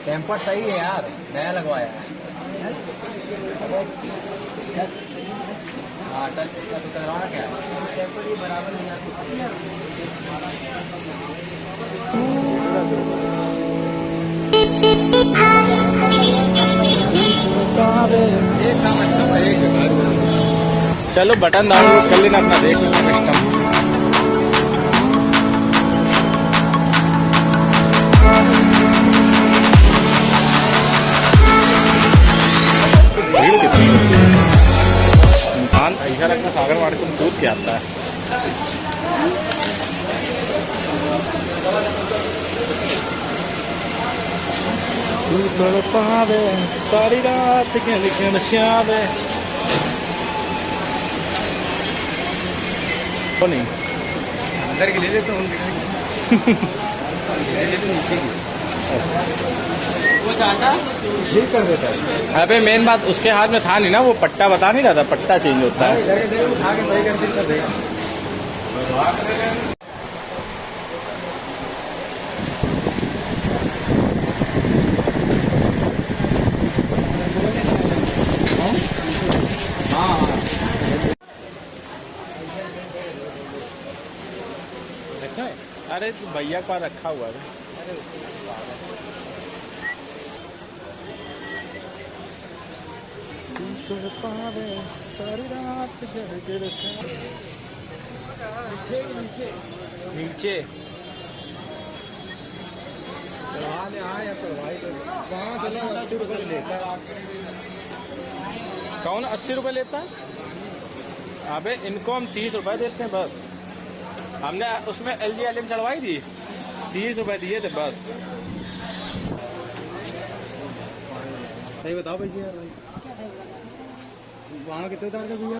Temper सही है यार, नया लगवाया है। हाँ टच का तो करवाना क्या है, टेम्पर ही बराबर नहीं एक काम अच्छा है। चलो बटन डाउनलोड कर लेना, अपना देख लेना सिस्टम। भीड़ कितनी इंसान ऐसा लगता है सागर मार्केट में दूध क्या आता है। पावे सारी रात के लिखे नशावे तो नहीं अंदर के ले लेते हूँ नीचे की वो ज्यादा ठीक कर देता है। अबे मेन बात उसके हाथ में था नहीं ना, वो पट्टा बता नहीं रहा था, पट्टा चेंज होता है। उठा के सही कर देगा। अरे भैया का रखा हुआ है। सारी रात नीचे कौन 80 रुपए लेता है? अबे इनको हम 30 रुपए देते हैं बस। हमने उसमें LG चढ़वाई थी, 30 रुपए दिए थे बस। सही बताओ भाई जी यार, भाई वहाँ कितने तार का भैया?